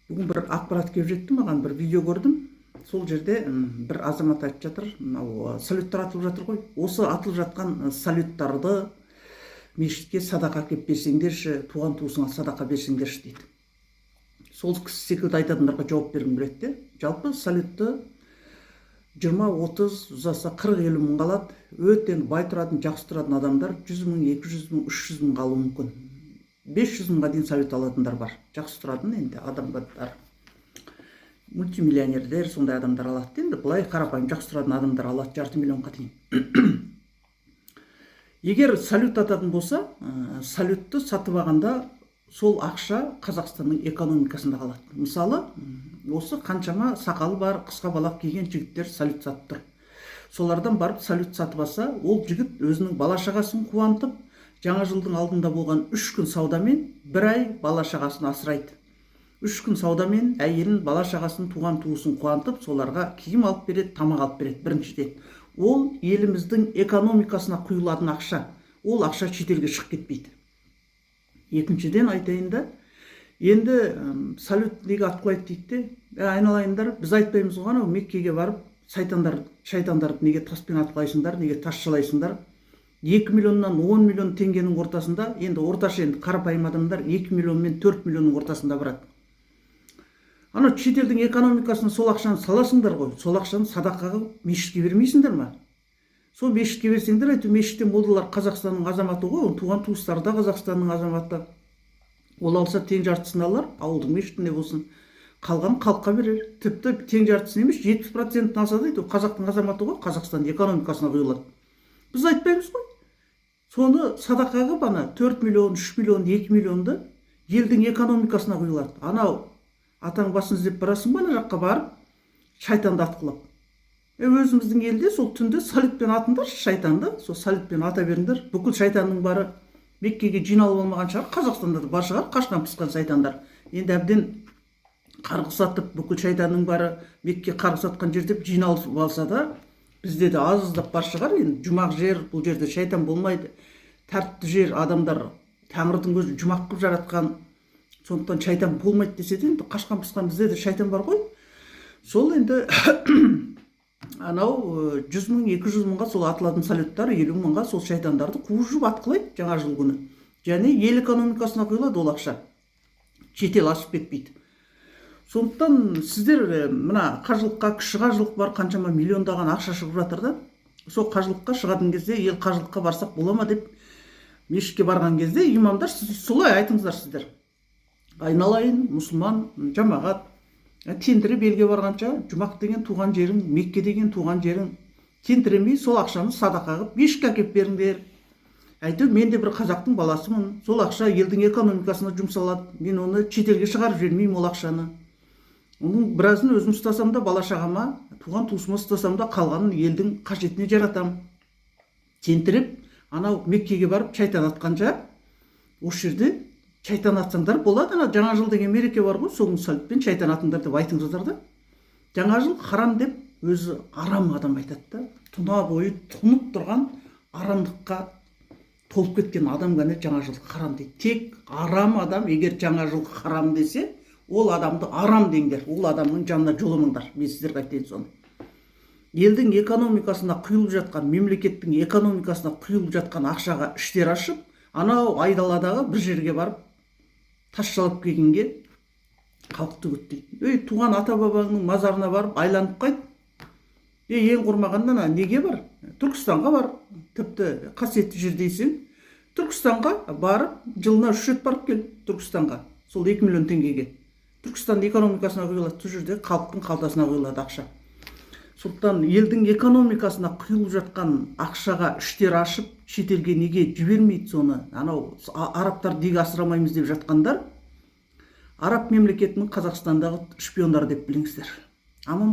Бүгін бір ақпарат келіп жетті маған, бір видео көрдім. Сол жерде бір азамат айтып жатыр, мынау салюттар атылып жатыр ғой. Осы атылып жатқан салюттарды мешітке садақа әкеліп берсеңдерші, туған туысыңа садақа берсеңдерші дейді. Сол кісі секілді айтатындарға жауап бергім келеді. Жалпы салютты 20-30, ұзаса 40-50 мыңға алады. Өте бай тұратын, жақсы тұратын адамдар 100 мың, 200 мың, 300 мыңға алуы мүмкін. 500 мыңға дейін салют алатындар бар. Жақсы тұратын енді адамдар. Мультимиллионерлер сондай адамдар алады. Енді былай қарапайым жақсы тұратын адамдар алады 500 миллионға дейін. Егер салют ататын болса, салютты сатып алғанда сол ақша Қазақстанның экономикасында қалады. Мысалы, осы қаншама сақалы бар, қысқа балақ киген жігіттер салют сатып тұр. Солардан барып салют сатып алса, ол жігіт өзінің бала шағасын қуантып, жаңа жылдың алдында болған 3 күн саудамен 1 ай бала шағасын асырайды. 3 күн саудамен әйелін, бала шағасын, туған туысын қуантып, соларға киім алып береді, тамақ алып береді. Біріншіден, ол еліміздің экономикасына құйылатын ақша. Ол ақша шетелге шығып кетпейді. Екіншіден айтайын да, енді салют неге атқылайды дейді де, айналайындар, біз айтпаймыз ғой, анау Меккеге барып, шайтандарды неге таспен атқылайсыңдар, неге тас жалайсыңдар. 2 миллионнан 10 миллион теңгенің ортасында, енді орташа енді қарапайым адамдар 2 миллион мен 4 миллионның ортасында барады. Ана шетелдің экономикасына сол ақшаны саласыңдар ғой, сол ақшаны садақаға мешітке бермейсіңдер ма? Сол мешітке берсеңдер, әйтеу мешіттен молдалар Қазақстанның азаматы ғой, туған туыстары да Қазақстанның азаматы. Ол алса тең жартысын алар, ауылдың мешітінде болсын, қалған халыққа берер. Тіпті тең жартысын емес, 70% алса да, қазақтың азаматы ғой, Қазақстан экономикасына құйылады. Біз айтпаймыз ғой. Соны садақаға бана 4 миллион, 3 миллион, 2 миллионды елдің экономикасына құйылады. Анау атаң басын іздеп барасың ба, ана жаққа барып, шайтанды атқылап. Өзіміздің елде сол түнде салютпен атыңдар, шайтанды, сол салютпен ата беріңдер. Бүкіл шайтанның бары Меккеге жиналып алмаған шығар, Қазақстанда да бар шығар, қашқан пысқан шайтандар. Енді әбден қарғыс атып, бүкіл шайтанның бары Мекке қарғыс атқан жерде жиналып алса да, бізде де аздап бар шығар. Енді жұмақ жер, бұл жерде шайтан болмайды. Тәртіпті жер, адамдар Тәңірдің өзі жұмақ қылып жаратқан. Сондықтан шайтан болмайды десе де, енді қашқан пысқан бізде де шайтан бар ғой. Сол енді анау 100 мың, 200 мыңға сол атылатын салюттар 50 мыңға сол шайтандарды қуып атқылайды жаңа жыл күні. Және ел экономикасына құйылады ол ақша. Шетел ашып кетпейді. Сондықтан сіздер мына қажылыққа, кіші қажылық бар, қаншама миллиондаған ақша шығып жатыр да. Сол қажылыққа шығатын кезде, ел қажылыққа барсақ бола ма деп мешітке барған кезде имамдар солай айтыңыздар сіздер. Айналайын, мұсылман, жамағат, тентіреп елге барғанша, жұмақ деген туған жерің, Мекке деген туған жерің, тентіремей сол ақшаны садақа қылып мешітке әкеліп беріңдер. Әйтеу мен де бір қазақтың баласымын, сол ақша елдің экономикасына жұмсалады, мен оны шетелге шығарып жібермеймін ол ақшаны. Оның біразын өзім ұстасам да, бала шағама, туған туысыма ұстасам да, қалғанын елдің қажетіне жаратам. Тентіреп, анау Меккеге барып шайтан атқанша, осы жерде шайтан атсаңдар болады. Ана жаңа жыл деген мереке бар ғой, соның салютпен шайтан атыңдар деп айтыңыздар да. Жаңа жыл харам деп өзі арам адам айтады да. Тұна бойы тұнып тұрған арамдыққа толып кеткен адам ғана жаңа жыл харам дейді. Тек арам адам егер жаңа жыл харам десе, ол адамды арам деңдер. Ол адамның жанына жоламаңдар. Мен сіздерге айтайын соны. Елдің экономикасына құйылып жатқан, мемлекеттің экономикасына құйылып жатқан ақшаға іштер ашып, анау айдаладағы бір жерге барып тас жалап келгенге халықты үгіттейді. Туған ата бабаңның мазарына барып айланып қайт. Ең құрмағанда неге бар? Түркістанға бар. Тіпті қасиетті жер дейсің. Түркістанға барып, жылына 3 рет барып кел. Түркістанға. Сол 2 миллион теңгеге. Түркістанның экономикасына құйылады. Сол жерде халықтың қалтасына құйылады ақша. Сондықтан елдің экономикасына құйылып жатқан ақшаға іштер ашып, шетелге неге жібермейді соны? Анау арабтар неге асырамаймыз деп жатқандар, араб мемлекетінің Қазақстандағы шпиондар деп біліңіздер. Аман